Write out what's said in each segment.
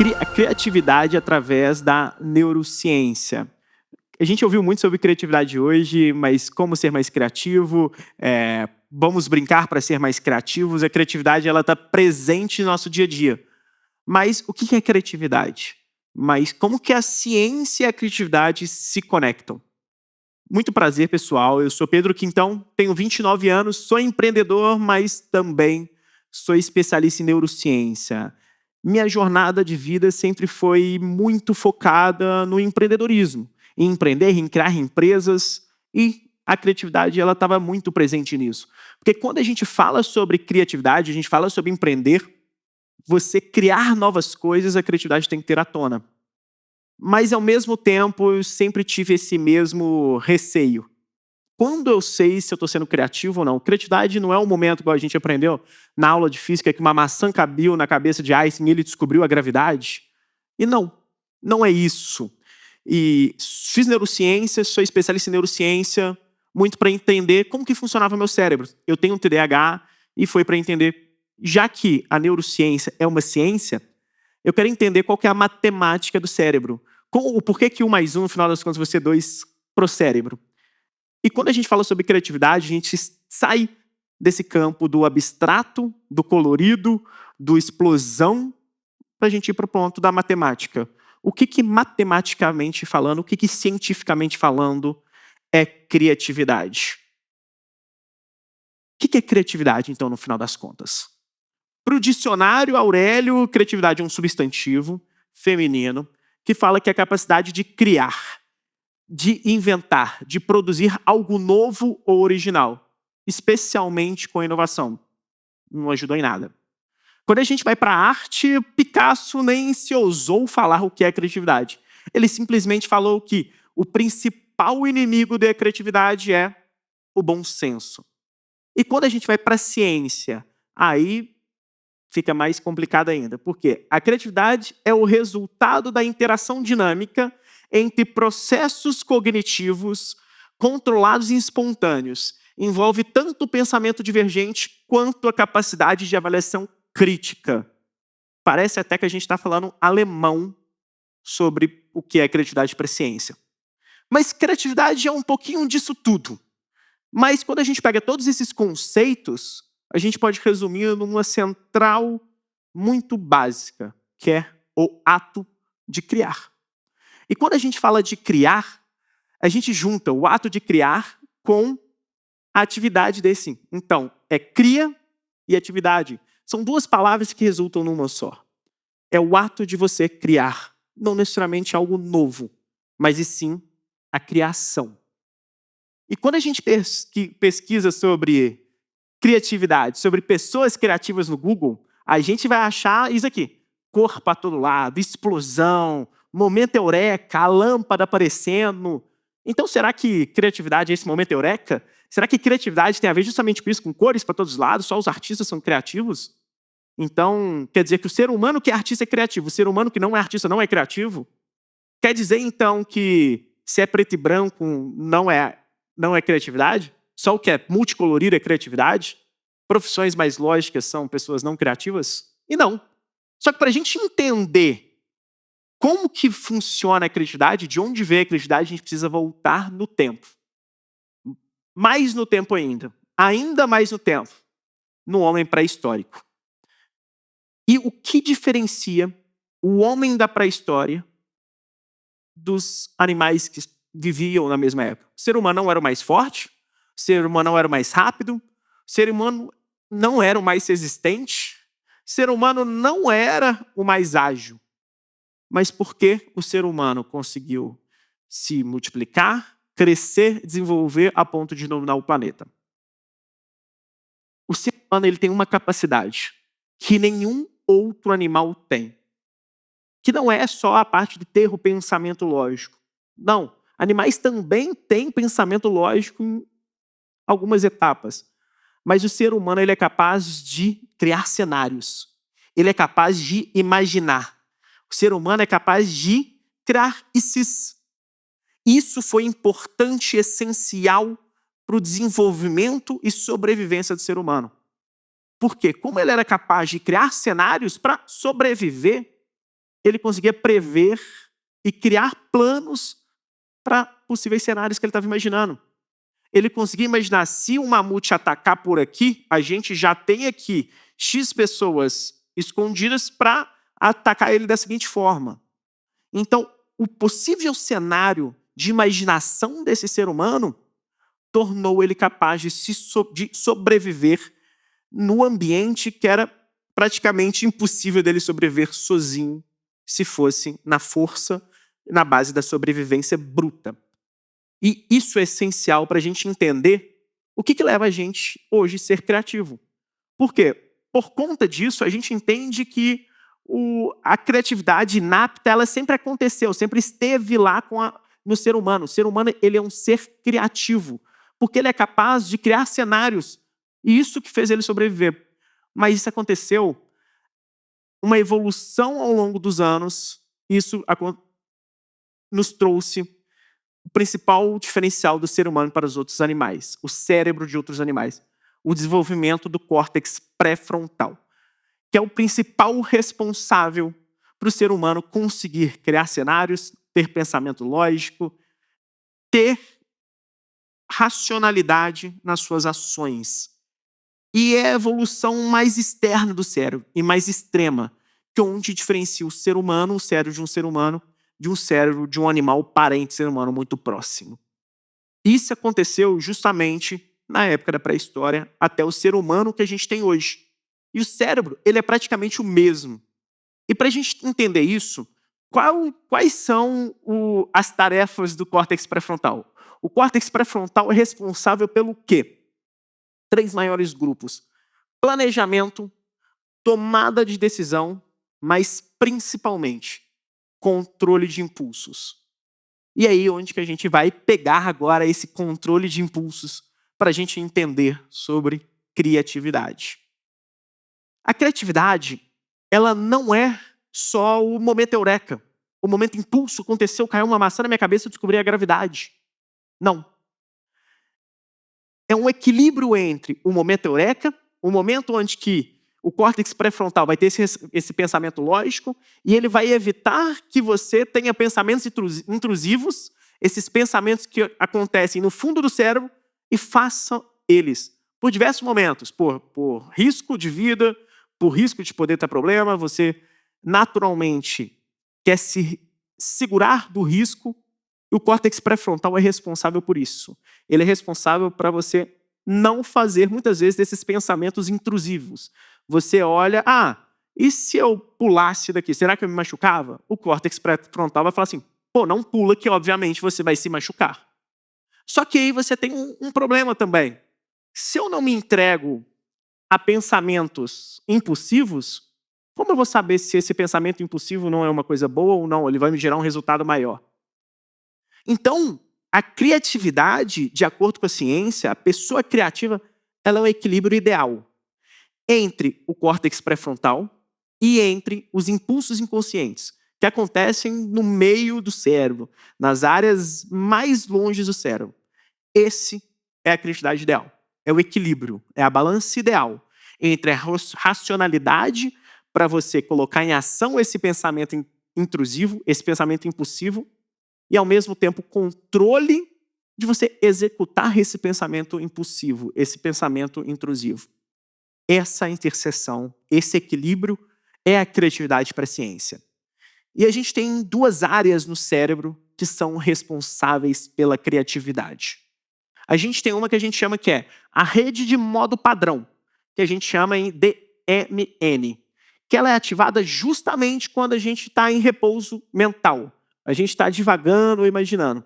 A criatividade através da neurociência. A gente ouviu muito sobre criatividade hoje, mas como ser mais criativo, vamos brincar para ser mais criativos. A criatividade ela está presente no nosso dia a dia. Mas o que é criatividade? Mas como que a ciência e a criatividade se conectam? Muito prazer, pessoal. Eu sou Pedro Quintão, tenho 29 anos, sou empreendedor, mas também sou especialista em neurociência. Minha jornada de vida sempre foi muito focada no empreendedorismo, em empreender, em criar empresas, e a criatividade ela estava muito presente nisso. Porque quando a gente fala sobre criatividade, a gente fala sobre empreender, você criar novas coisas, a criatividade tem que ter à tona. Mas, ao mesmo tempo, eu sempre tive esse mesmo receio. Quando eu sei se eu estou sendo criativo ou não? Criatividade não é um momento, igual a gente aprendeu na aula de física, que uma maçã cabia na cabeça de Einstein e ele descobriu a gravidade. E não é isso. E fiz neurociência, sou especialista em neurociência, muito para entender como que funcionava meu cérebro. Eu tenho um TDAH e foi para entender, já que a neurociência é uma ciência, eu quero entender qual que é a matemática do cérebro. O porquê que 1 mais 1, no final das contas, vai ser 2 para o cérebro. E quando a gente fala sobre criatividade, a gente sai desse campo do abstrato, do colorido, do explosão, para a gente ir para o ponto da matemática. O que matematicamente falando, o que cientificamente falando é criatividade? O que é criatividade, então, no final das contas? Para o dicionário Aurélio, criatividade é um substantivo feminino que fala que é a capacidade de criar, de inventar, de produzir algo novo ou original, especialmente com inovação. Não ajudou em nada. Quando a gente vai para a arte, Picasso nem se ousou falar o que é criatividade. Ele simplesmente falou que o principal inimigo da criatividade é o bom senso. E quando a gente vai para a ciência, aí fica mais complicado ainda, porque a criatividade é o resultado da interação dinâmica entre processos cognitivos controlados e espontâneos. Envolve tanto o pensamento divergente quanto a capacidade de avaliação crítica. Parece até que a gente está falando alemão sobre o que é criatividade para a ciência. Mas criatividade é um pouquinho disso tudo. Mas quando a gente pega todos esses conceitos, a gente pode resumir numa central muito básica, que é o ato de criar. E quando a gente fala de criar, a gente junta o ato de criar com a atividade desse. Então, é cria e atividade. São 2 palavras que resultam numa só. É o ato de você criar, não necessariamente algo novo, mas e sim a criação. E quando a gente pesquisa sobre criatividade, sobre pessoas criativas no Google, a gente vai achar isso aqui. Cor para todo lado, explosão, momento eureka, a lâmpada aparecendo. Então, será que criatividade é esse momento eureka? Será que criatividade tem a ver justamente com isso, com cores para todos os lados? Só os artistas são criativos? Então, quer dizer que o ser humano que é artista é criativo, o ser humano que não é artista não é criativo? Quer dizer, então, que se é preto e branco não é criatividade? Só o que é multicolorido é criatividade? Profissões mais lógicas são pessoas não criativas? E não. Só que para a gente entender como que funciona a criatividade, de onde veio a criatividade, a gente precisa voltar no tempo. Mais no tempo ainda mais no tempo, no homem pré-histórico. E o que diferencia o homem da pré-história dos animais que viviam na mesma época? O ser humano não era o mais forte, o ser humano não era o mais rápido, o ser humano não era o mais resistente, o ser humano não era o mais ágil. Mas por que o ser humano conseguiu se multiplicar, crescer, desenvolver a ponto de dominar o planeta? O ser humano ele tem uma capacidade que nenhum outro animal tem. Que não é só a parte de ter o pensamento lógico. Não. Animais também têm pensamento lógico em algumas etapas. Mas o ser humano ele é capaz de criar cenários. Ele é capaz de imaginar. O ser humano é capaz de criar ICs. Isso foi importante e essencial para o desenvolvimento e sobrevivência do ser humano. Por quê? Como ele era capaz de criar cenários para sobreviver, ele conseguia prever e criar planos para possíveis cenários que ele estava imaginando. Ele conseguia imaginar, se um mamute atacar por aqui, a gente já tem aqui X pessoas escondidas para atacar ele da seguinte forma. Então, o possível cenário de imaginação desse ser humano tornou ele capaz de sobreviver no ambiente que era praticamente impossível dele sobreviver sozinho, se fosse na força, na base da sobrevivência bruta. E isso é essencial para a gente entender o que leva a gente hoje a ser criativo. Por quê? Por conta disso, a gente entende que a criatividade inapta, ela sempre aconteceu, sempre esteve lá no ser humano. O ser humano, ele é um ser criativo, porque ele é capaz de criar cenários, e isso que fez ele sobreviver. Mas isso aconteceu, uma evolução ao longo dos anos, isso nos trouxe o principal diferencial do ser humano para os outros animais, o cérebro de outros animais, o desenvolvimento do córtex pré-frontal, que é o principal responsável para o ser humano conseguir criar cenários, ter pensamento lógico, ter racionalidade nas suas ações. E é a evolução mais externa do cérebro e mais extrema, que é onde diferencia o ser humano, o cérebro de um ser humano, de um cérebro de um animal parente ser humano muito próximo. Isso aconteceu justamente na época da pré-história até o ser humano que a gente tem hoje. E o cérebro, ele é praticamente o mesmo. E para a gente entender isso, quais são as tarefas do córtex pré-frontal? O córtex pré-frontal é responsável pelo quê? 3 maiores grupos: planejamento, tomada de decisão, mas principalmente controle de impulsos. E aí onde que a gente vai pegar agora esse controle de impulsos para a gente entender sobre criatividade. A criatividade, ela não é só o momento eureka. O momento impulso aconteceu, caiu uma maçã na minha cabeça e eu descobri a gravidade. Não. É um equilíbrio entre o momento eureka, o momento onde que o córtex pré-frontal vai ter esse pensamento lógico e ele vai evitar que você tenha pensamentos intrusivos, esses pensamentos que acontecem no fundo do cérebro, e faça eles por diversos momentos, por risco de vida, por risco de poder ter problema, você naturalmente quer se segurar do risco, e o córtex pré-frontal é responsável por isso. Ele é responsável para você não fazer, muitas vezes, desses pensamentos intrusivos. Você olha, e se eu pulasse daqui, será que eu me machucava? O córtex pré-frontal vai falar assim, não pula que obviamente você vai se machucar. Só que aí você tem um problema também. Se eu não me entrego a pensamentos impulsivos, como eu vou saber se esse pensamento impulsivo não é uma coisa boa ou não? Ele vai me gerar um resultado maior. Então, a criatividade, de acordo com a ciência, a pessoa criativa, ela é um equilíbrio ideal entre o córtex pré-frontal e entre os impulsos inconscientes, que acontecem no meio do cérebro, nas áreas mais longe do cérebro. Esse é a criatividade ideal. É o equilíbrio, é a balança ideal entre a racionalidade para você colocar em ação esse pensamento intrusivo, esse pensamento impulsivo, e ao mesmo tempo controle de você executar esse pensamento impulsivo, esse pensamento intrusivo. Essa interseção, esse equilíbrio é a criatividade para a ciência. E a gente tem 2 áreas no cérebro que são responsáveis pela criatividade. A gente tem uma que a gente chama que é a rede de modo padrão, que a gente chama em DMN, que ela é ativada justamente quando a gente está em repouso mental. A gente está divagando ou imaginando.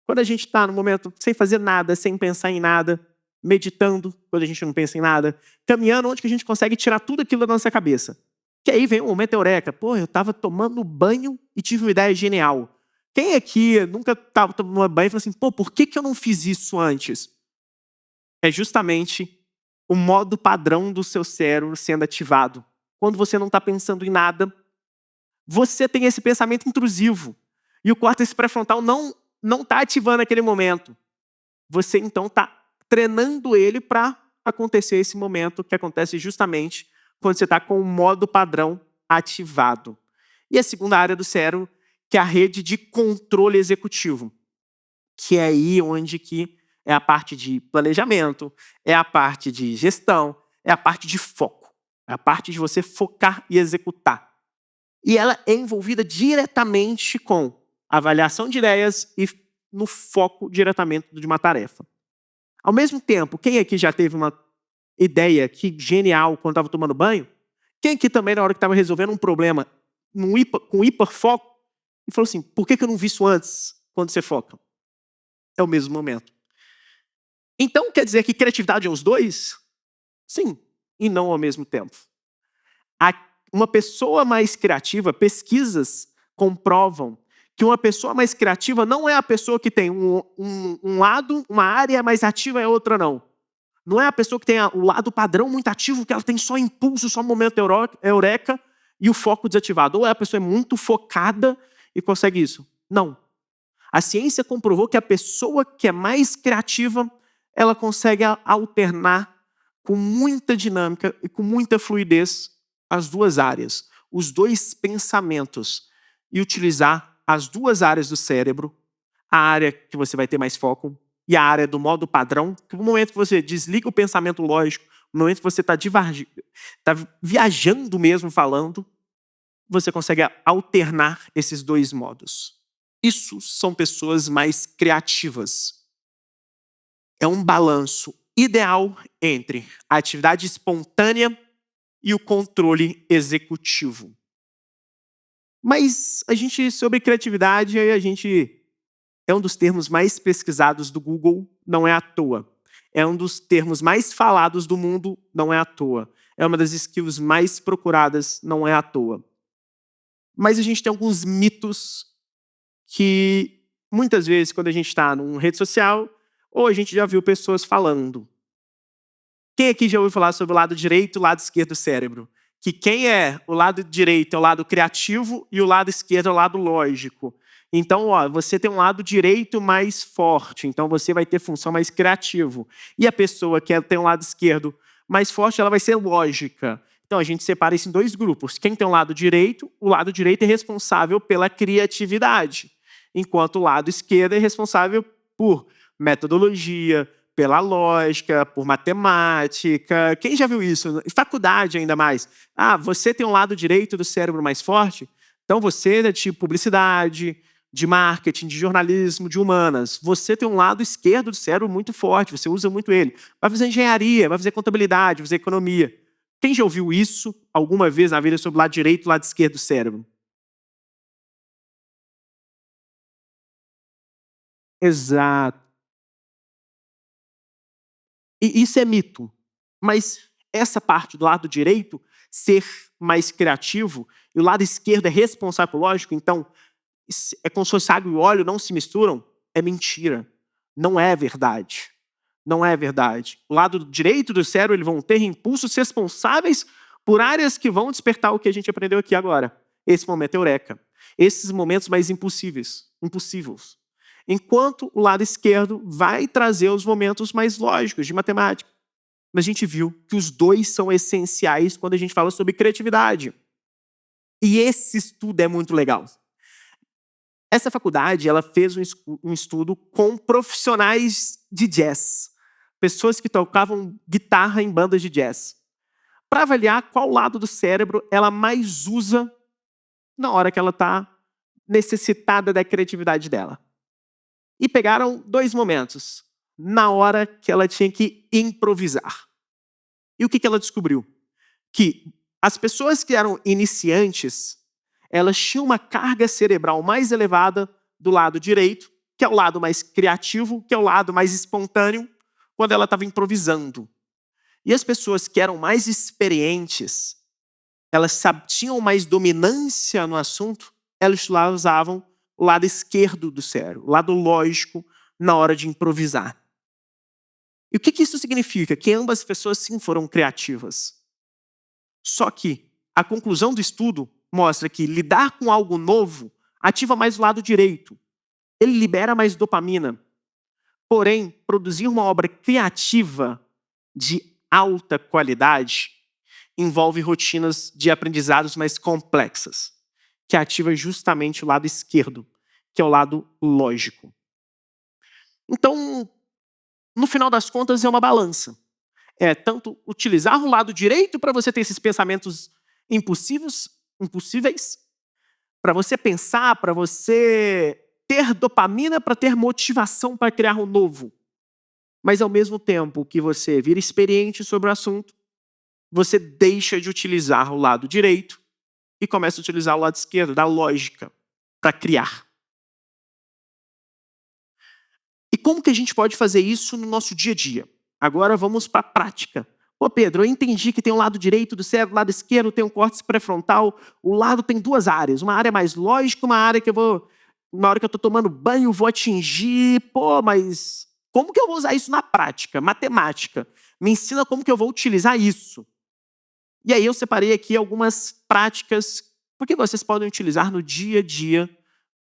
Quando a gente está no momento sem fazer nada, sem pensar em nada, meditando, quando a gente não pensa em nada, caminhando, onde que a gente consegue tirar tudo aquilo da nossa cabeça. Que aí vem o momento eureka. Eu estava tomando banho e tive uma ideia genial. Quem aqui nunca estava tomando banho e falou assim, por que eu não fiz isso antes? É justamente o modo padrão do seu cérebro sendo ativado. Quando você não está pensando em nada, você tem esse pensamento intrusivo. E o córtex pré-frontal não está ativando aquele momento. Você, então, está treinando ele para acontecer esse momento que acontece justamente quando você está com o modo padrão ativado. E a segunda área do cérebro, que é a rede de controle executivo, que é aí onde que é a parte de planejamento, é a parte de gestão, é a parte de foco, é a parte de você focar e executar. E ela é envolvida diretamente com avaliação de ideias e no foco diretamente de uma tarefa. Ao mesmo tempo, quem aqui já teve uma ideia que genial quando estava tomando banho? Quem aqui também, na hora que estava resolvendo um problema com hiperfoco, e falou assim, por que eu não vi isso antes, quando você foca? É o mesmo momento. Então, quer dizer que criatividade é os dois? Sim, e não ao mesmo tempo. Uma pessoa mais criativa, pesquisas comprovam que uma pessoa mais criativa não é a pessoa que tem um lado, uma área mais ativa e a outra não. Não é a pessoa que tem o lado padrão muito ativo, que ela tem só impulso, só momento eureka e o foco desativado. Ou é a pessoa muito focada e consegue isso. Não. A ciência comprovou que a pessoa que é mais criativa, ela consegue alternar com muita dinâmica e com muita fluidez as duas áreas, os dois pensamentos, e utilizar as duas áreas do cérebro, a área que você vai ter mais foco e a área do modo padrão, que no momento que você desliga o pensamento lógico, no momento que você está viajando mesmo falando, você consegue alternar esses dois modos. Isso são pessoas mais criativas. É um balanço ideal entre a atividade espontânea e o controle executivo. Mas sobre criatividade, é um dos termos mais pesquisados do Google, não é à toa. É um dos termos mais falados do mundo, não é à toa. É uma das skills mais procuradas, não é à toa. Mas a gente tem alguns mitos que, muitas vezes, quando a gente está numa rede social, ou a gente já viu pessoas falando. Quem aqui já ouviu falar sobre o lado direito e o lado esquerdo do cérebro? Que quem é o lado direito é o lado criativo e o lado esquerdo é o lado lógico. Então, você tem um lado direito mais forte, então você vai ter função mais criativo. E a pessoa que tem um lado esquerdo mais forte, ela vai ser lógica. Então, a gente separa isso em dois grupos. Quem tem um lado direito, o lado direito é responsável pela criatividade, enquanto o lado esquerdo é responsável por metodologia, pela lógica, por matemática. Quem já viu isso? Faculdade ainda mais. Você tem um lado direito do cérebro mais forte? Então você é de publicidade, de marketing, de jornalismo, de humanas. Você tem um lado esquerdo do cérebro muito forte, você usa muito ele. Vai fazer engenharia, vai fazer contabilidade, vai fazer economia. Quem já ouviu isso alguma vez na vida sobre o lado direito e o lado esquerdo do cérebro? Exato. E isso é mito. Mas essa parte do lado direito, ser mais criativo, e o lado esquerdo é responsável pelo lógico, então é como se fosse água e óleo, não se misturam, é mentira. Não é verdade. Não é verdade. O lado direito do cérebro, eles vão ter impulsos responsáveis por áreas que vão despertar o que a gente aprendeu aqui agora. Esse momento é eureka. Esses momentos mais impossíveis. Enquanto o lado esquerdo vai trazer os momentos mais lógicos de matemática. Mas a gente viu que os dois são essenciais quando a gente fala sobre criatividade. E esse estudo é muito legal. Essa faculdade, ela fez um estudo com profissionais de jazz, pessoas que tocavam guitarra em bandas de jazz, para avaliar qual lado do cérebro ela mais usa na hora que ela está necessitada da criatividade dela. E pegaram dois momentos, na hora que ela tinha que improvisar. E o que ela descobriu? Que as pessoas que eram iniciantes, elas tinham uma carga cerebral mais elevada do lado direito, que é o lado mais criativo, que é o lado mais espontâneo, quando ela estava improvisando. E as pessoas que eram mais experientes, elas tinham mais dominância no assunto, elas lá usavam o lado esquerdo do cérebro, o lado lógico, na hora de improvisar. E o que isso significa? Que ambas as pessoas sim foram criativas. Só que a conclusão do estudo mostra que lidar com algo novo ativa mais o lado direito. Ele libera mais dopamina. Porém, produzir uma obra criativa de alta qualidade envolve rotinas de aprendizados mais complexas. que ativa justamente o lado esquerdo, que é o lado lógico. Então, no final das contas, é uma balança. É tanto utilizar o lado direito para você ter esses pensamentos impossíveis, para você pensar, para você ter dopamina, para ter motivação para criar um novo. Mas ao mesmo tempo que você vira experiente sobre o assunto, você deixa de utilizar o lado direito e começa a utilizar o lado esquerdo, da lógica, para criar. E como que a gente pode fazer isso no nosso dia a dia? Agora vamos para a prática. Pô, Pedro, eu entendi que tem um lado direito do cérebro, lado esquerdo tem um córtex pré-frontal. O lado tem duas áreas. Uma área mais lógica, uma área que na hora que eu estou tomando banho, vou atingir. Pô, mas como que eu vou usar isso na prática? Matemática. Me ensina como que eu vou utilizar isso. E aí eu separei aqui algumas práticas que vocês podem utilizar no dia a dia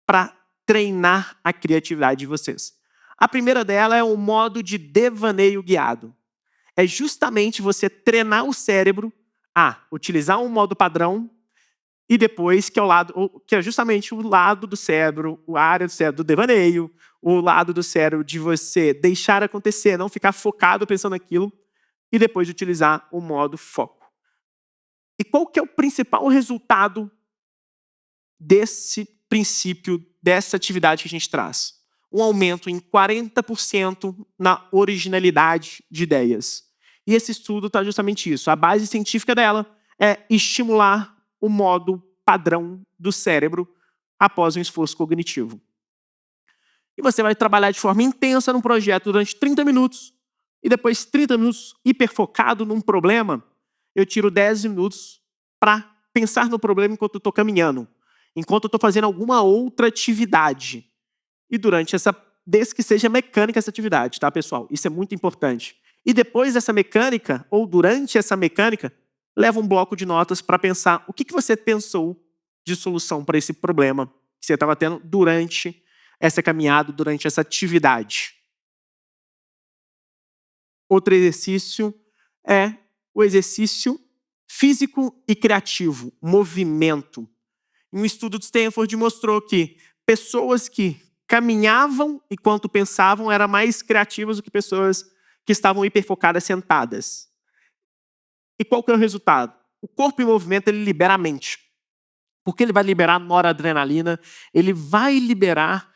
para treinar a criatividade de vocês. A primeira dela é o modo de devaneio guiado. É justamente você treinar o cérebro a utilizar um modo padrão e depois que é justamente o lado do cérebro, a área do cérebro do devaneio, o lado do cérebro de você deixar acontecer, não ficar focado pensando naquilo, e depois de utilizar o modo foco. E qual que é o principal resultado desse princípio, dessa atividade que a gente traz? Um aumento em 40% na originalidade de ideias. E esse estudo está justamente isso. A base científica dela é estimular o modo padrão do cérebro após um esforço cognitivo. E você vai trabalhar de forma intensa num projeto durante 30 minutos, e depois 30 minutos hiperfocado num problema, eu tiro 10 minutos para pensar no problema enquanto eu estou caminhando, enquanto eu estou fazendo alguma outra atividade. E desde que seja mecânica essa atividade, tá, pessoal? Isso é muito importante. E depois dessa mecânica, ou durante essa mecânica, leva um bloco de notas para pensar o que você pensou de solução para esse problema que você estava tendo durante essa caminhada, durante essa atividade. Outro exercício é o exercício físico e criativo, movimento. Um estudo de Stanford mostrou que pessoas que caminhavam enquanto pensavam eram mais criativas do que pessoas que estavam hiperfocadas sentadas. E qual que é o resultado? O corpo em movimento, ele libera a mente. Porque ele vai liberar noradrenalina, ele vai liberar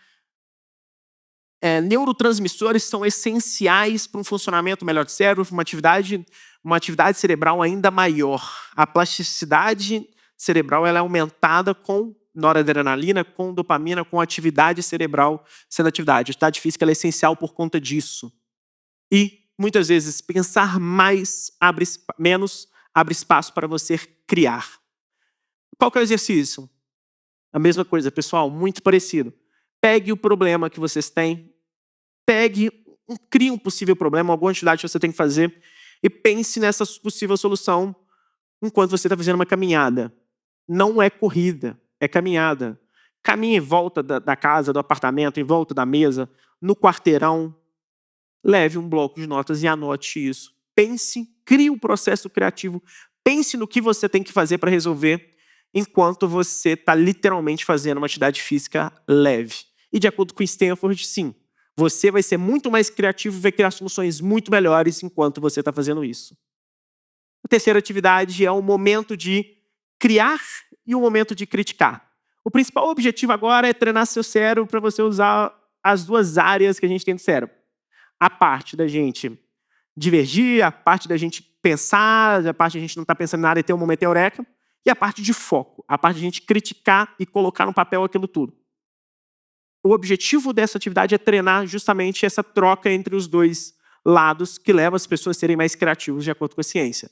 neurotransmissores que são essenciais para um funcionamento melhor do cérebro, para uma atividade cerebral ainda maior. A plasticidade cerebral ela é aumentada com noradrenalina, com dopamina, com atividade cerebral sendo atividade. A atividade física ela é essencial por conta disso. E, muitas vezes, pensar menos abre espaço para você criar. Qual que é o exercício? A mesma coisa, pessoal, muito parecido. Pegue o problema que vocês têm, crie um possível problema, alguma atividade que você tem que fazer e pense nessa possível solução enquanto você está fazendo uma caminhada. Não é corrida, é caminhada. Caminhe em volta da casa, do apartamento, em volta da mesa, no quarteirão. Leve um bloco de notas e anote isso. Pense, crie um processo criativo, pense no que você tem que fazer para resolver enquanto você está literalmente fazendo uma atividade física leve. E de acordo com Stanford, sim, você vai ser muito mais criativo e vai criar soluções muito melhores enquanto você está fazendo isso. A terceira atividade é o momento de criar e o momento de criticar. O principal objetivo agora é treinar seu cérebro para você usar as duas áreas que a gente tem no cérebro. A parte da gente divergir, a parte da gente pensar, a parte da gente não estar pensando em nada e ter um momento eureka, e a parte de foco, a parte de a gente criticar e colocar no papel aquilo tudo. O objetivo dessa atividade é treinar justamente essa troca entre os dois lados que leva as pessoas a serem mais criativas de acordo com a ciência.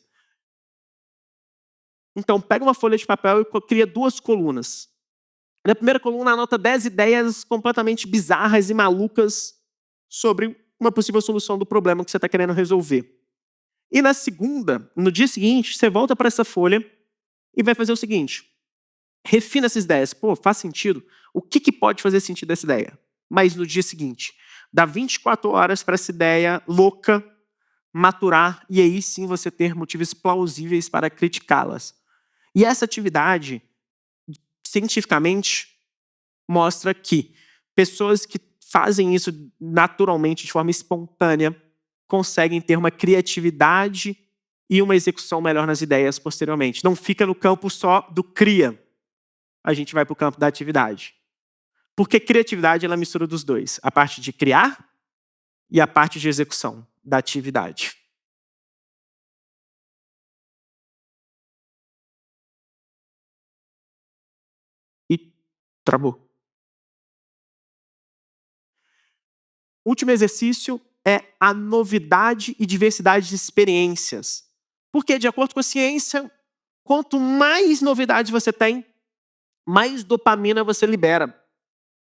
Então, pega uma folha de papel e cria duas colunas. Na primeira coluna, anota 10 ideias completamente bizarras e malucas sobre uma possível solução do problema que você está querendo resolver. E na segunda, no dia seguinte, você volta para essa folha e vai fazer o seguinte. Refina essas ideias. Pô, faz sentido? O que pode fazer sentido dessa ideia? Mas no dia seguinte, dá 24 horas para essa ideia louca maturar e aí sim você ter motivos plausíveis para criticá-las. E essa atividade cientificamente, mostra que pessoas que fazem isso naturalmente, de forma espontânea, conseguem ter uma criatividade e uma execução melhor nas ideias posteriormente. Não fica no campo só do cria. A gente vai para o campo da atividade. Porque criatividade, ela mistura dos dois. A parte de criar e a parte de execução da atividade. E travou. Último exercício é a novidade e diversidade de experiências. Porque, de acordo com a ciência, quanto mais novidades você tem, mais dopamina você libera.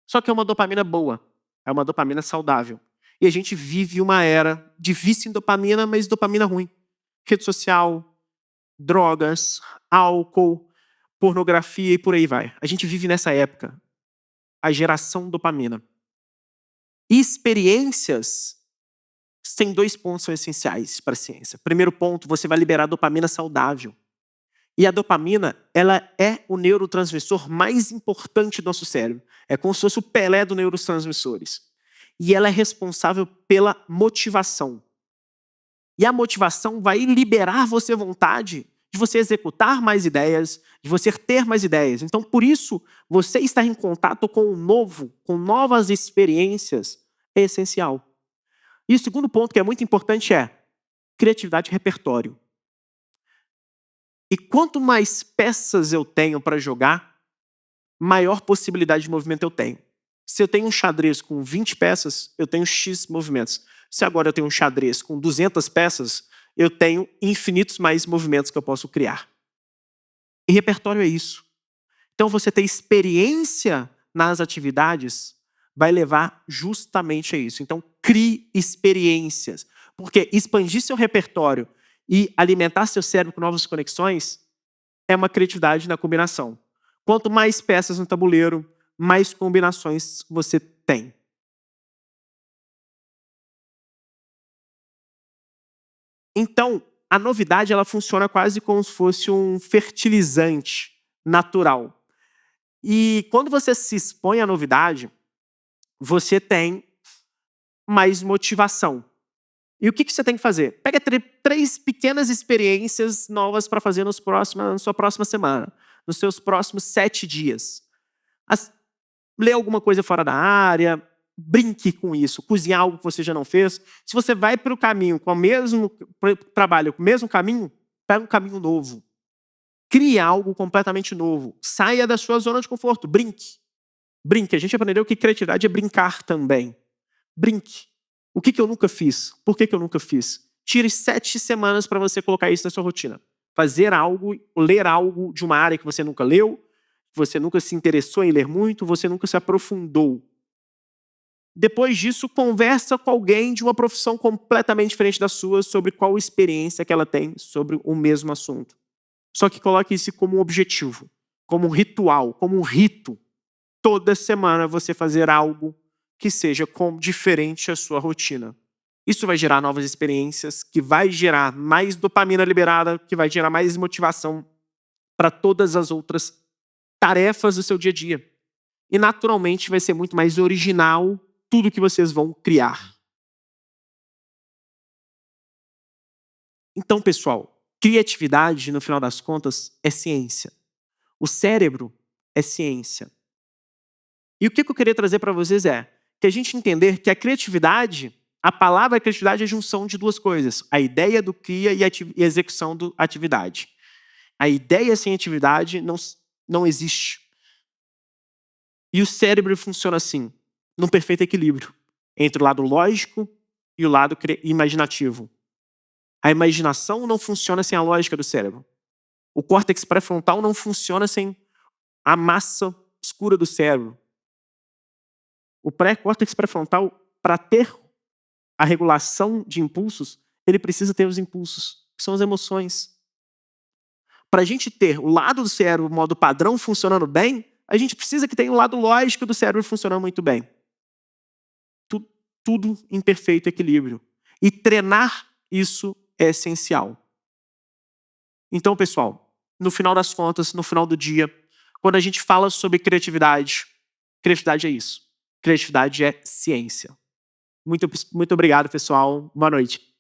Só que é uma dopamina boa, é uma dopamina saudável. E a gente vive uma era de vício em dopamina, mas dopamina ruim. Rede social, drogas, álcool, pornografia e por aí vai. A gente vive nessa época, a geração dopamina. Experiências tem 2 pontos que são essenciais para a ciência. Primeiro ponto, você vai liberar dopamina saudável. E a dopamina, ela é o neurotransmissor mais importante do nosso cérebro. É como se fosse o Pelé dos neurotransmissores. E ela é responsável pela motivação. E a motivação vai liberar você vontade de você executar mais ideias, de você ter mais ideias. Então, por isso, você estar em contato com o novo, com novas experiências, é essencial. E o segundo ponto que é muito importante é criatividade e repertório. E quanto mais peças eu tenho para jogar, maior possibilidade de movimento eu tenho. Se eu tenho um xadrez com 20 peças, eu tenho X movimentos. Se agora eu tenho um xadrez com 200 peças, eu tenho infinitos mais movimentos que eu posso criar. E repertório é isso. Então, você ter experiência nas atividades vai levar justamente a isso. Então, crie experiências. Porque expandir seu repertório e alimentar seu cérebro com novas conexões é uma criatividade na combinação. Quanto mais peças no tabuleiro, mais combinações você tem. Então, a novidade ela funciona quase como se fosse um fertilizante natural. E quando você se expõe à novidade, você tem mais motivação. E o que você tem que fazer? Pega 3 pequenas experiências novas para fazer na sua próxima semana, nos seus próximos 7 dias. Lê alguma coisa fora da área, brinque com isso, cozinhar algo que você já não fez. Se você vai para o caminho com o mesmo trabalho, com o mesmo caminho, pega um caminho novo. Crie algo completamente novo. Saia da sua zona de conforto, brinque. Brinque. A gente aprendeu que criatividade é brincar também. Brinque. O que eu nunca fiz? Por que eu nunca fiz? Tire 7 semanas para você colocar isso na sua rotina. Fazer algo, ler algo de uma área que você nunca leu, você nunca se interessou em ler muito, você nunca se aprofundou. Depois disso, conversa com alguém de uma profissão completamente diferente da sua sobre qual experiência que ela tem sobre o mesmo assunto. Só que coloque isso como um objetivo, como um ritual, como um rito. Toda semana você fazer algo que seja diferente da sua rotina. Isso vai gerar novas experiências, que vai gerar mais dopamina liberada, que vai gerar mais motivação para todas as outras tarefas do seu dia a dia. E naturalmente vai ser muito mais original tudo que vocês vão criar. Então, pessoal, criatividade, no final das contas, é ciência. O cérebro é ciência. E o que eu queria trazer para vocês é que a gente entender que a criatividade, a palavra criatividade é a junção de 2 coisas. A ideia do cria e a execução da atividade. A ideia sem atividade não existe. E o cérebro funciona assim, num perfeito equilíbrio, entre o lado lógico e o lado imaginativo. A imaginação não funciona sem a lógica do cérebro. O córtex pré-frontal não funciona sem a massa escura do cérebro. O córtex pré-frontal, para ter a regulação de impulsos, ele precisa ter os impulsos, que são as emoções. Para a gente ter o lado do cérebro, o modo padrão, funcionando bem, a gente precisa que tenha o lado lógico do cérebro funcionando muito bem. Tudo em perfeito equilíbrio. E treinar isso é essencial. Então, pessoal, no final das contas, no final do dia, quando a gente fala sobre criatividade é isso. Criatividade é ciência. Muito obrigado, pessoal. Boa noite.